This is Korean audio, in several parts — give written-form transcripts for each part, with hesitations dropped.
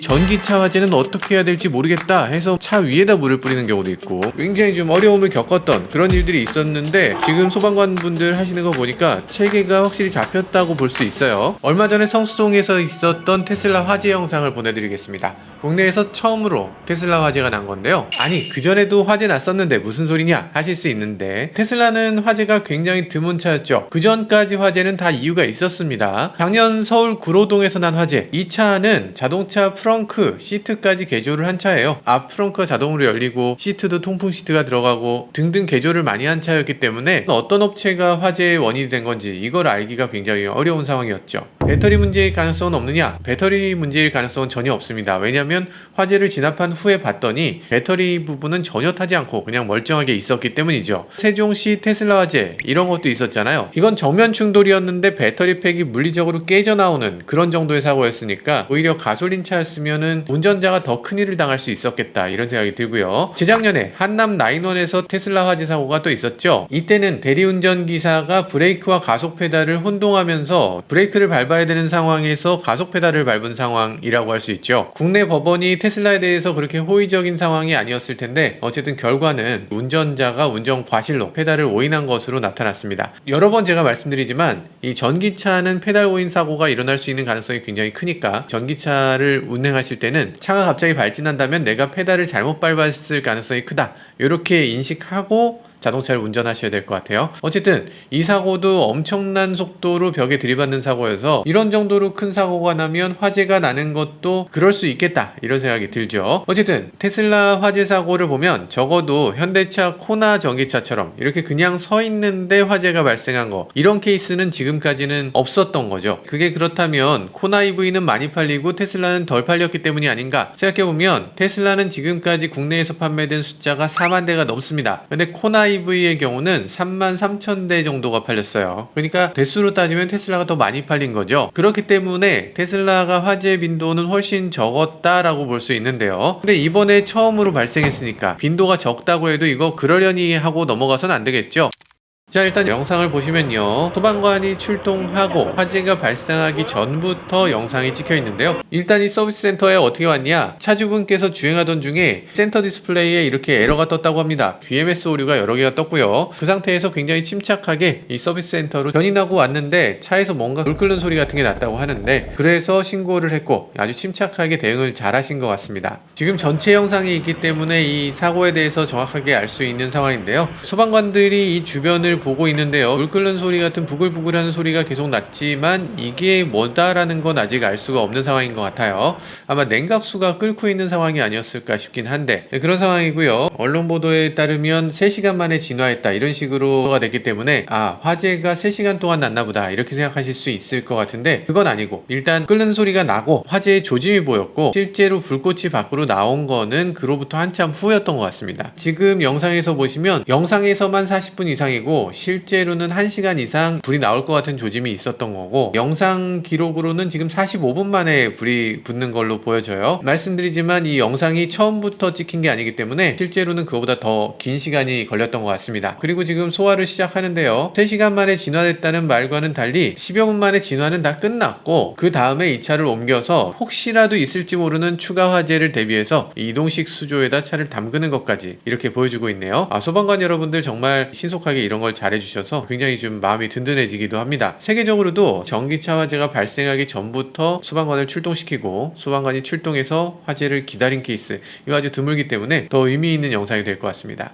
전기차 화재는 어떻게 해야 될지 모르겠다 해서 차 위에다 물을 뿌리는 경우도 있고 굉장히 좀 어려움을 겪었던 그런 일들이 있었는데 지금 소방관 분들 하시는 거 보니까 체계가 확실히 잡혔다고 볼 수 있어요. 얼마 전에 성수동에서 있었던 테슬라 화재 영상을 보내드리겠습니다. 국내에서 처음으로 테슬라 화재가 난 건데요. 아니 그전에도 화재 났었는데 무슨 소리냐 하실 수 있는데 테슬라는 화재가 굉장히 드문 차였죠. 그전까지 화재는 다 이유가 있었습니다. 작년 서울 구로동에서 난 화재, 이 차는 자동차 프렁크 시트까지 개조를 한 차예요. 앞 프렁크가 자동으로 열리고 시트도 통풍 시트가 들어가고 등등 개조를 많이 한 차였기 때문에 어떤 업체가 화재의 원인이 된 건지 이걸 알기가 굉장히 어려운 상황이었죠. 배터리 문제일 가능성은 없느냐? 배터리 문제일 가능성은 전혀 없습니다. 왜냐하면 화재를 진압한 후에 봤더니 배터리 부분은 전혀 타지 않고 그냥 멀쩡하게 있었기 때문이죠. 세종시 테슬라 화재 이런 것도 있었잖아요. 이건 정면 충돌이었는데 배터리 팩이 물리적으로 깨져 나오는 그런 정도의 사고였으니까 오히려 가솔린 차였으면은 운전자가 더 큰일을 당할 수 있었겠다 이런 생각이 들고요. 재작년에 한남 라인원에서 테슬라 화재 사고가 또 있었죠. 이때는 대리운전 기사가 브레이크와 가속 페달을 혼동하면서 브레이크를 밟아야 되는 상황에서 가속 페달을 밟은 상황이라고 할 수 있죠. 국내 법원이 테슬라에 대해서 그렇게 호의적인 상황이 아니었을 텐데 어쨌든 결과는 운전자가 운전 과실로 페달을 오인한 것으로 나타났습니다. 여러 번 제가 말씀드리지만 이 전기차는 페달 오인 사고가 일어날 수 있는 가능성이 굉장히 크니까 전기차를 운행하실 때는 차가 갑자기 발진한다면 내가 페달을 잘못 밟았을 가능성이 크다 이렇게 인식하고 자동차를 운전하셔야 될 것 같아요. 어쨌든 이 사고도 엄청난 속도로 벽에 들이받는 사고여서 이런 정도로 큰 사고가 나면 화재가 나는 것도 그럴 수 있겠다 이런 생각이 들죠. 어쨌든 테슬라 화재 사고를 보면 적어도 현대차 코나 전기차처럼 이렇게 그냥 서 있는데 화재가 발생한 거 이런 케이스는 지금까지는 없었던 거죠. 그게 그렇다면 코나 EV는 많이 팔리고 테슬라는 덜 팔렸기 때문이 아닌가 생각해보면 테슬라는 지금까지 국내에서 판매된 숫자가 4만 대가 넘습니다. 근데 코나 EV의 경우는 33,000대 정도가 팔렸어요. 그러니까 대수로 따지면 테슬라가 더 많이 팔린 거죠. 그렇기 때문에 테슬라가 화재 빈도는 훨씬 적었다라고 볼 수 있는데요. 근데 이번에 처음으로 발생했으니까 빈도가 적다고 해도 이거 그러려니 하고 넘어가선 안 되겠죠. 자, 일단 영상을 보시면요, 소방관이 출동하고 화재가 발생하기 전부터 영상이 찍혀 있는데요. 일단 이 서비스 센터에 어떻게 왔냐, 차주분께서 주행하던 중에 센터 디스플레이에 이렇게 에러가 떴다고 합니다. BMS 오류가 여러 개가 떴고요. 그 상태에서 굉장히 침착하게 이 서비스 센터로 견인하고 왔는데 차에서 뭔가 물 끓는 소리 같은 게 났다고 하는데 그래서 신고를 했고 아주 침착하게 대응을 잘 하신 것 같습니다. 지금 전체 영상이 있기 때문에 이 사고에 대해서 정확하게 알 수 있는 상황인데요. 소방관들이 이 주변을 보고 있는데요. 물 끓는 소리 같은 부글부글하는 소리가 계속 났지만 이게 뭐다라는 건 아직 알 수가 없는 상황인 것 같아요. 아마 냉각수가 끓고 있는 상황이 아니었을까 싶긴 한데 그런 상황이고요. 언론 보도에 따르면 3시간 만에 진화했다 이런 식으로가 됐기 때문에 화재가 3시간 동안 났나 보다 이렇게 생각하실 수 있을 것 같은데 그건 아니고 일단 끓는 소리가 나고 화재의 조짐이 보였고 실제로 불꽃이 밖으로 나온 거는 그로부터 한참 후였던 것 같습니다. 지금 영상에서 보시면 영상에서만 40분 이상이고 실제로는 1시간 이상 불이 나올 것 같은 조짐이 있었던 거고 영상 기록으로는 지금 45분 만에 불이 붙는 걸로 보여져요. 말씀드리지만 이 영상이 처음부터 찍힌 게 아니기 때문에 실제로는 그거보다 더 긴 시간이 걸렸던 것 같습니다. 그리고 지금 소화를 시작하는데요. 3시간 만에 진화됐다는 말과는 달리 10여 분 만에 진화는 다 끝났고 그 다음에 이 차를 옮겨서 혹시라도 있을지 모르는 추가 화재를 대비해서 이동식 수조에다 차를 담그는 것까지 이렇게 보여주고 있네요. 소방관 여러분들 정말 신속하게 이런 걸 잘해주셔서 굉장히 좀 마음이 든든해지기도 합니다. 세계적으로도 전기차 화재가 발생하기 전부터 소방관을 출동시키고 소방관이 출동해서 화재를 기다린 케이스 이거 아주 드물기 때문에 더 의미 있는 영상이 될 것 같습니다.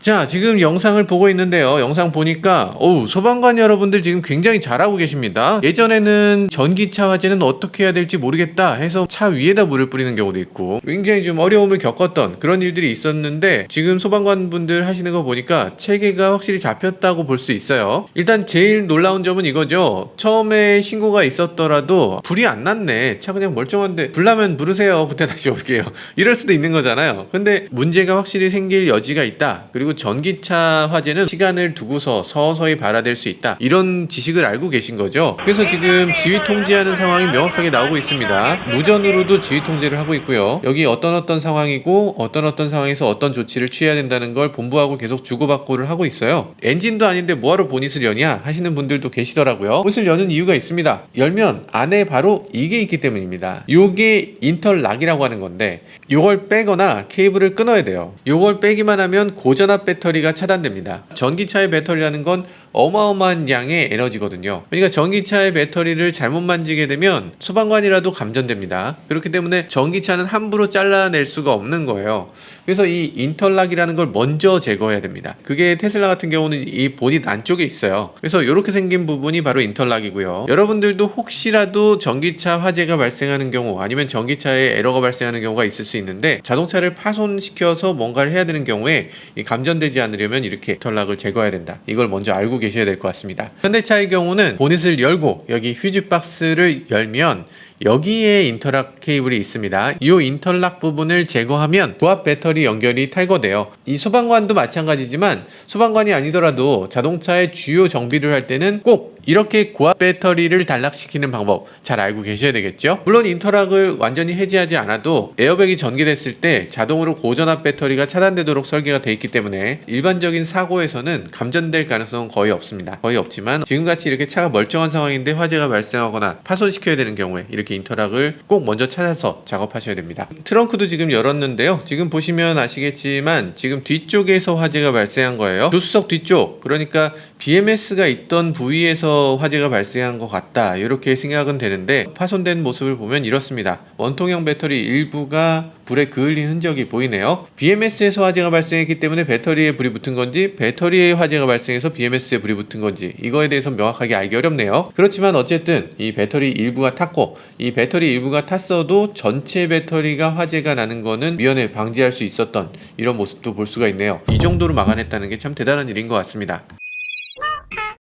자, 지금 영상을 보고 있는데요. 영상 보니까 소방관 여러분들 지금 굉장히 잘하고 계십니다. 예전에는 전기차 화재는 어떻게 해야 될지 모르겠다 해서 차 위에다 물을 뿌리는 경우도 있고 굉장히 좀 어려움을 겪었던 그런 일들이 있었는데 지금 소방관 분들 하시는 거 보니까 체계가 확실히 잡혔다고 볼 수 있어요. 일단 제일 놀라운 점은 이거죠. 처음에 신고가 있었더라도 불이 안 났네, 차 그냥 멀쩡한데 불 나면 부르세요, 그때 다시 올게요, 이럴 수도 있는 거잖아요. 근데 문제가 확실히 생길 여지가 있다. 그리고 그리고 전기차 화재는 시간을 두고서 서서히 발화될 수 있다, 이런 지식을 알고 계신 거죠. 그래서 지금 지휘 통제하는 상황이 명확하게 나오고 있습니다. 무전으로도 지휘 통제를 하고 있고요. 여기 어떤 상황이고 어떤 상황에서 어떤 조치를 취해야 된다는 걸 본부하고 계속 주고받고를 하고 있어요. 엔진도 아닌데 뭐하러 보닛을 여냐 하시는 분들도 계시더라고요. 보닛을 여는 이유가 있습니다. 열면 안에 바로 이게 있기 때문입니다. 요게 인터락이라고 하는 건데, 요걸 빼거나 케이블을 끊어야 돼요. 요걸 빼기만 하면 고전압 배터리가 차단됩니다. 전기차의 배터리라는 건 어마어마한 양의 에너지거든요. 그러니까 전기차의 배터리를 잘못 만지게 되면 소방관이라도 감전됩니다. 그렇기 때문에 전기차는 함부로 잘라낼 수가 없는 거예요. 그래서 이 인터락이라는 걸 먼저 제거해야 됩니다. 그게 테슬라 같은 경우는 이 보닛 안쪽에 있어요. 그래서 이렇게 생긴 부분이 바로 인터락이고요. 여러분들도 혹시라도 전기차 화재가 발생하는 경우, 아니면 전기차에 에러가 발생하는 경우가 있을 수 있는데, 자동차를 파손시켜서 뭔가를 해야 되는 경우에 이 감전되지 않으려면 이렇게 인터락을 제거해야 된다, 이걸 먼저 알고 계셔야 될 것 같습니다. 현대차의 경우는 보닛을 열고 여기 휴지 박스를 열면 여기에 인터락 케이블이 있습니다. 이 인터락 부분을 제거하면 고압 배터리 연결이 탈거돼요. 이 소방관도 마찬가지지만, 소방관이 아니더라도 자동차의 주요 정비를 할 때는 꼭 이렇게 고압 배터리를 단락시키는 방법 잘 알고 계셔야 되겠죠. 물론 인터락을 완전히 해제하지 않아도 에어백이 전개됐을 때 자동으로 고전압 배터리가 차단되도록 설계가 되어 있기 때문에 일반적인 사고에서는 감전될 가능성은 거의 없습니다. 거의 없지만 지금같이 이렇게 차가 멀쩡한 상황인데 화재가 발생하거나 파손시켜야 되는 경우에 이렇게 인터락을 꼭 먼저 찾아서 작업하셔야 됩니다. 트렁크도 지금 열었는데요. 지금 보시면 아시겠지만 지금 뒤쪽에서 화재가 발생한 거예요. 조수석 뒤쪽, 그러니까 BMS가 있던 부위에서 화재가 발생한 것 같다, 이렇게 생각은 되는데, 파손된 모습을 보면 이렇습니다. 원통형 배터리 일부가 불에 그을린 흔적이 보이네요. BMS에서 화재가 발생했기 때문에 배터리에 불이 붙은 건지, 배터리에 화재가 발생해서 BMS에 불이 붙은 건지, 이거에 대해서 명확하게 알기 어렵네요. 그렇지만 어쨌든 이 배터리 일부가 탔고, 이 배터리 일부가 탔어도 전체 배터리가 화재가 나는 거는 미연에 방지할 수 있었던 이런 모습도 볼 수가 있네요. 이 정도로 막아냈다는 게 참 대단한 일인 것 같습니다.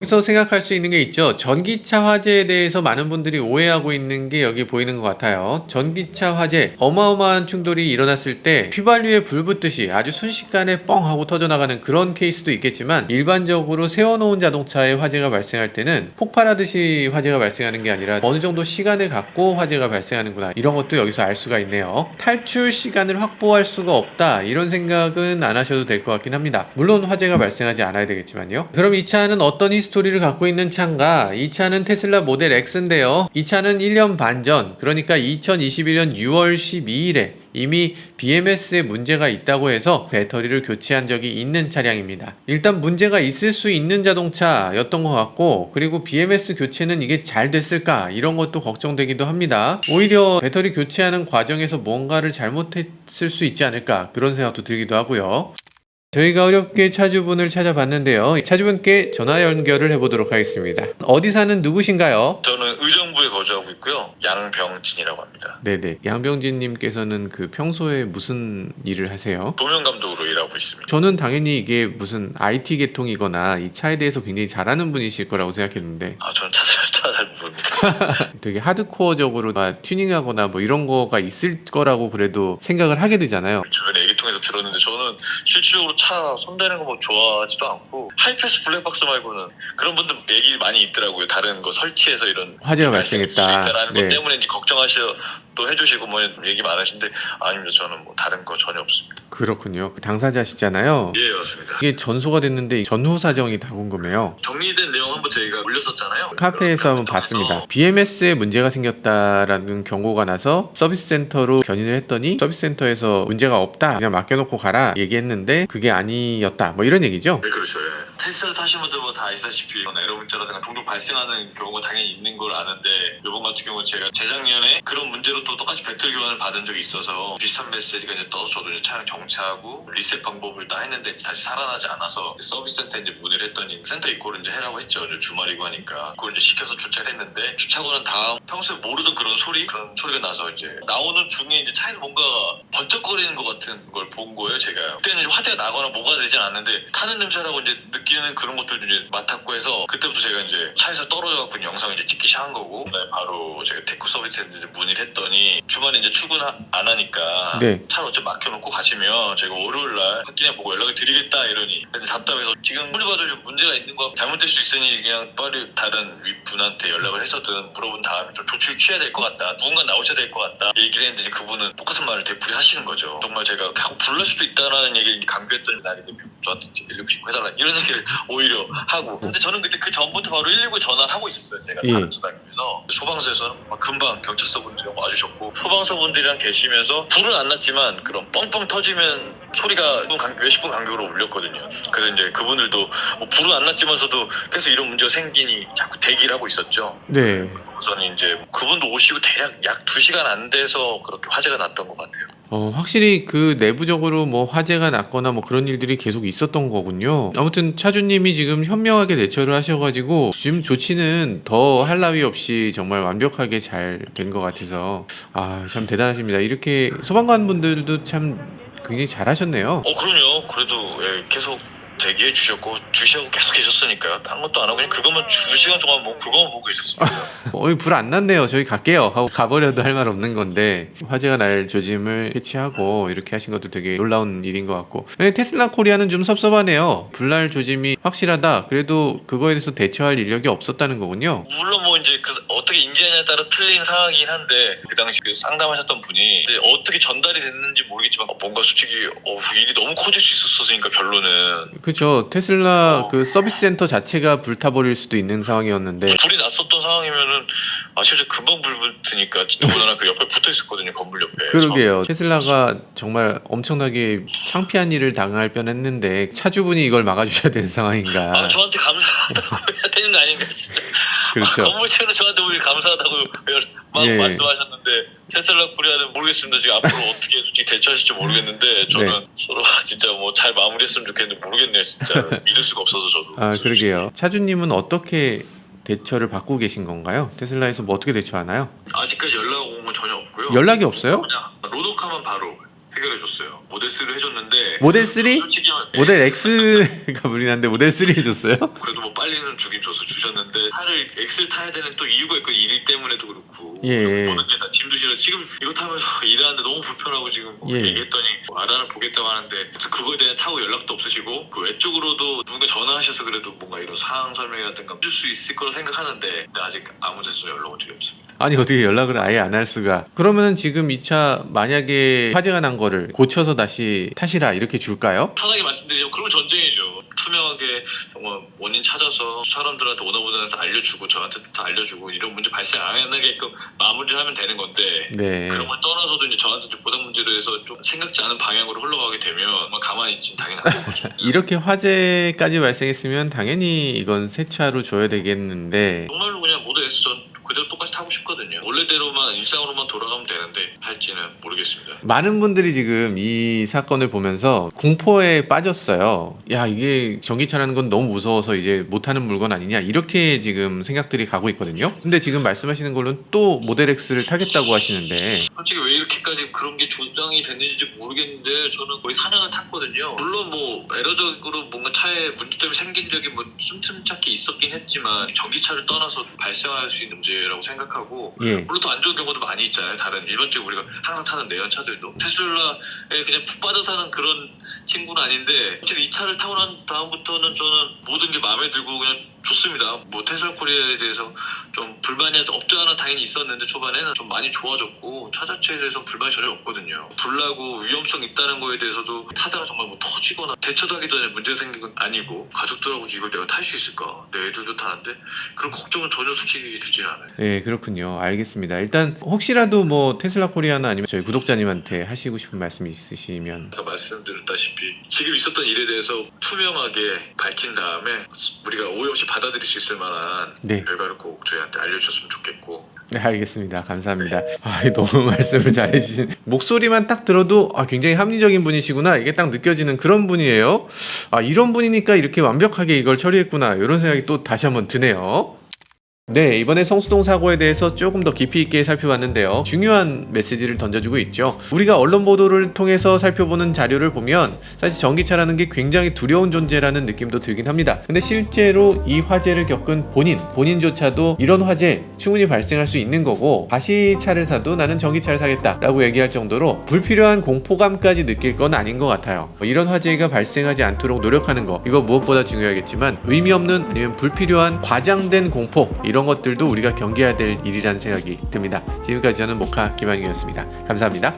여기서 생각할 수 있는 게 있죠. 전기차 화재에 대해서 많은 분들이 오해하고 있는 게 여기 보이는 것 같아요. 전기차 화재, 어마어마한 충돌이 일어났을 때 휘발유에 불 붙듯이 아주 순식간에 뻥 하고 터져나가는 그런 케이스도 있겠지만, 일반적으로 세워놓은 자동차에 화재가 발생할 때는 폭발하듯이 화재가 발생하는 게 아니라 어느 정도 시간을 갖고 화재가 발생하는구나, 이런 것도 여기서 알 수가 있네요. 탈출 시간을 확보할 수가 없다, 이런 생각은 안 하셔도 될 것 같긴 합니다. 물론 화재가 발생하지 않아야 되겠지만요. 그럼 이 차는 어떤 히스토리를 갖고 있는 차인가? 이 차는 테슬라 모델 X인데요. 이 차는 1년 반 전, 그러니까 2021년 6월 12일에 이미 BMS에 문제가 있다고 해서 배터리를 교체한 적이 있는 차량입니다. 일단 문제가 있을 수 있는 자동차였던 것 같고, 그리고 BMS 교체는 이게 잘 됐을까, 이런 것도 걱정되기도 합니다. 오히려 배터리 교체하는 과정에서 뭔가를 잘못했을 수 있지 않을까, 그런 생각도 들기도 하고요. 저희가 어렵게 차주분을 찾아봤는데요. 차주분께 전화 연결을 해보도록 하겠습니다. 어디 사는 누구신가요? 저는 의정부에 거주하고 있고요. 양병진이라고 합니다. 네네. 양병진님께서는 그 평소에 무슨 일을 하세요? 조명 감독으로 일하고 있습니다. 저는 당연히 이게 무슨 IT 계통이거나 이 차에 대해서 굉장히 잘하는 분이실 거라고 생각했는데, 저는 차 잘 모릅니다. 되게 하드코어적으로 튜닝하거나 뭐 이런 거가 있을 거라고 그래도 생각을 하게 되잖아요. 주변에 얘기통해서 들었는데, 저는 실질적으로 차 손대는 거 뭐 좋아하지도 않고, 하이패스 블랙박스 말고는 그런 분들 얘기 많이 있더라고요. 다른 거 설치해서 이런 화재가 발생했다. 라는 것 때문에 이제 걱정하셔 또 해주시고 뭐 얘기 많으신데, 아닙니다. 저는 뭐 다른 거 전혀 없습니다. 그렇군요. 당사자시잖아요. 예, 맞습니다. 이게 전소가 됐는데 전후 사정이 다 궁금해요. 정리된 내용 한번 저희가 올렸었잖아요. 카페에서 한번 봤습니다. BMS에 문제가 생겼다라는 경고가 나서 서비스 센터로 견인을 했더니 서비스 센터에서 문제가 없다, 그냥 맡겨놓고 가라 얘기했는데 그게 아니었다, 뭐 이런 얘기죠. 네, 그렇죠. 예. 테스트를 타신 분들 뭐 다 아시다시피 에러 문자라든가 종종 발생하는 경우가 당연히 있는 걸 아는데, 이번 같은 경우는 제가 재작년에 그런 문제로 또 똑같이 배터리 교환을 받은 적이 있어서 비슷한 메시지가 이제 떠서 저도 이제 차량 정차하고 리셋 방법을 다 했는데 다시 살아나지 않아서 서비스 센터에 이제 문의를 했더니 센터 입고를 이제 해라고 했죠. 이제 주말이고 하니까 그걸 이제 시켜서 주차를 했는데, 주차하고 난 다음 평소에 모르던 그런 소리가 나서 이제 나오는 중에 이제 차에서 뭔가 번쩍거리는 것 같은 걸 본 거예요. 제가 그때는 화재가 나거나 뭐가 되진 않는데 타는 냄새라고 이제 느끼는 그런 것들도 이제 맡았고 해서 그때부터 제가 이제 차에서 떨어져갖고 영상을 이제 찍기 시작한 거고 그다음에 바로 제가 테크 서비스센터 이제 문의를 했더니 주말에 이제 출근 안 하니까 네. 차를 어차피 막혀놓고 가시면 제가 월요일날 확인해보고 연락을 드리겠다 이러니 근데 답답해서 지금 아무리 봐도 좀 문제가 있는 거 잘못될 수 있으니 그냥 빨리 다른 윗분한테 연락을 해서든 물어본 다음에 좀 조치를 취해야 될 것 같다 누군가 나오셔야 될 것 같다 얘기를 했는데 그분은 똑같은 말을 되풀이 하시는 거죠. 정말 제가 하고 불날 수도 있다라는 얘기를 강조했던 날이 저한테 119 해달라 이런 얘기를 오히려 하고 근데 저는 그때 그 전부터 바로 119에 전화를 하고 있었어요. 제가 예. 다른 전화기에서 소방서에서는 막 금방 경찰서분들이 와주셨고 소방서분들이랑 계시면서 불은 안 났지만 그런 뻥뻥 터지면 소리가 몇십 분 간격으로 울렸거든요. 그래서 이제 그분들도 뭐 불은 안 났지만서도 계속 이런 문제가 생기니 자꾸 대기를 하고 있었죠. 네. 우선 이제 그분도 오시고 대략 약 2시간 안 돼서 그렇게 화재가 났던 것 같아요. 확실히 그 내부적으로 뭐 화재가 났거나 뭐 그런 일들이 계속 있었던 거군요. 아무튼 차주님이 지금 현명하게 대처를 하셔가지고 지금 조치는 더 할 나위 없이 정말 완벽하게 잘 된 것 같아서 참 대단하십니다. 이렇게 소방관 분들도 참 굉장히 잘하셨네요. 그럼요. 그래도 예, 계속 대기해 주셨고 주시하고 계속 계셨으니까요. 딴 것도 안 하고 그냥 그것만 2시간 동안 뭐 그거만 보고 있었습니다. 불 안 났네요. 저희 갈게요 하고 가버려도 할 말 없는 건데 화재가 날 조짐을 캐치하고 이렇게 하신 것도 되게 놀라운 일인 것 같고 테슬라 코리아는 좀 섭섭하네요. 불날 조짐이 확실하다. 그래도 그거에 대해서 대처할 인력이 없었다는 거군요. 물론 뭐 이제 그 어떻게 인지하냐에 따라 틀린 상황이긴 한데 그 당시 그 상담하셨던 분이 어떻게 전달이 됐는지 모르겠지만 뭔가 솔직히 일이 너무 커질 수 있었으니까 결론은 그렇죠. 테슬라 그 서비스 센터 자체가 불타버릴 수도 있는 상황이었는데 불이 났었던 상황이면은 실제 금방 불 붙으니까 더군다나 그 옆에 붙어 있었거든요. 건물 옆에. 그러게요. 테슬라가 정말 엄청나게 창피한 일을 당할 뻔했는데 차주분이 이걸 막아주셔야 되는 상황인가. 저한테 감사하다고 해야 되는 거 아닌가 진짜. 그렇죠. 건물주는 저한테 오히려 감사하다고 예. 말씀하셨는데 테슬라 코리아는 모르겠습니다. 지금 앞으로 어떻게 대처하실지 모르겠는데 저는 서로 진짜 뭐 잘 마무리했으면 좋겠는데 모르겠네요. 진짜 믿을 수가 없어서 저도. 그러게요. 차주님은 어떻게 대처를 받고 계신 건가요? 테슬라에서 뭐 어떻게 대처하나요? 아직까지 연락 온 건 전혀 없고요. 연락이 없어요? 그냥 로드카만 바로 해결해줬어요. 모델 3를 해줬는데 모델 3? 솔직히 모델 X가 불리는데 모델 3 해줬어요? 그래도 뭐 빨리는 주긴 주셨는데 차를 X를 타야 되는 또 이유가 있고 일 때문에도 그렇고 예. 모든 게 다 짐도 실어 지금 이거 타면서 일하는데 너무 불편하고 지금 예. 얘기했더니 알아는 보겠다고 하는데 그거에 대한 차후 연락도 없으시고 그 외쪽으로도 누군가 전화하셔서 그래도 뭔가 이런 상황 설명이라든가 해줄 수 있을 거라 생각하는데 근데 아직 아무 데서 연락 온 적이 없습니다. 아니 어떻게 연락을 아예 안 할 수가. 그러면은 지금 이 차 만약에 화재가 난 거를 고쳐서 다시 타시라 이렇게 줄까요? 편하게 말씀드리자면 그런 전쟁이죠. 투명하게 정말 원인 찾아서 사람들한테 오너분들한테 알려주고 저한테도 다 알려주고 이런 문제 발생 안 하게끔 마무리를 하면 되는 건데 네. 그런 걸 떠나서도 이제 저한테 좀 보상 문제로 해서 좀 생각지 않은 방향으로 흘러가게 되면 가만히 있진 당연히 안 되는 거죠. 이렇게 화재까지 발생했으면 당연히 이건 새 차로 줘야 되겠는데 정말로 그냥 모델 S 전 그대로 똑같이 타고 싶거든요. 원래대로만 일상으로만 돌아가면 되는데 할지는 모르겠습니다. 많은 분들이 지금 이 사건을 보면서 공포에 빠졌어요. 야, 이게 전기차라는 건 너무 무서워서 이제 못하는 물건 아니냐 이렇게 지금 생각들이 가고 있거든요. 근데 지금 말씀하시는 걸로는 또 모델 X를 타겠다고 하시는데 솔직히 왜 이렇게까지 그런 게 조장이 됐는지 모르겠는데 저는 거의 4년을 탔거든요. 물론 뭐 에러적으로 뭔가 차에 문제 때문에 생긴 적이 뭐 틈틈찮게 있었긴 했지만 전기차를 떠나서 발생할 수 있는 문제라고 생각하고 예. 물론 더 안 좋은 경우도 많이 있잖아요. 다른 일반적으로 우리가 항상 타는 내연차들도 테슬라에 그냥 푹 빠져 사는 그런 친구는 아닌데 어쨌든 이 차를 타고 난 다음부터는 저는 모든 게 마음에 들고 그냥 좋습니다. 뭐 테슬라 코리아에 대해서 좀 불만이 없지 않아 당연히 있었는데 초반에는 좀 많이 좋아졌고 차 자체에 대해서 불만이 전혀 없거든요. 불나고 위험성 있다는 거에 대해서도 타다가 정말 뭐 터지거나 대처도 하기 전에 문제가 생긴 건 아니고 가족들하고 이걸 내가 탈 수 있을까? 내 애들도 타는데 그런 걱정은 전혀 솔직히 들지는 않아요. 네, 그렇군요. 알겠습니다. 일단 혹시라도 뭐 테슬라 코리아나 아니면 저희 구독자님한테 하시고 싶은 말씀이 있으시면 아까 말씀드렸다시피 지금 있었던 일에 대해서 투명하게 밝힌 다음에 우리가 오해 없이 받아들일 수 있을 만한 네. 결과를 꼭 저희한테 알려주셨으면 좋겠고. 네, 알겠습니다. 감사합니다. 너무 말씀을 잘해주신 목소리만 딱 들어도 굉장히 합리적인 분이시구나 이게 딱 느껴지는 그런 분이에요. 이런 분이니까 이렇게 완벽하게 이걸 처리했구나 이런 생각이 또 다시 한번 드네요. 네, 이번에 성수동 사고에 대해서 조금 더 깊이 있게 살펴봤는데요. 중요한 메시지를 던져주고 있죠. 우리가 언론 보도를 통해서 살펴보는 자료를 보면 사실 전기차라는 게 굉장히 두려운 존재라는 느낌도 들긴 합니다. 근데 실제로 이 화재를 겪은 본인조차도 이런 화재 충분히 발생할 수 있는 거고, 다시 차를 사도 나는 전기차를 사겠다 라고 얘기할 정도로 불필요한 공포감까지 느낄 건 아닌 것 같아요. 이런 화재가 발생하지 않도록 노력하는 거, 이거 무엇보다 중요하겠지만 의미 없는 아니면 불필요한 과장된 공포, 이런 것들도 우리가 경계해야 될 일이라는 생각이 듭니다. 지금까지 저는 모카 김한규였습니다. 감사합니다.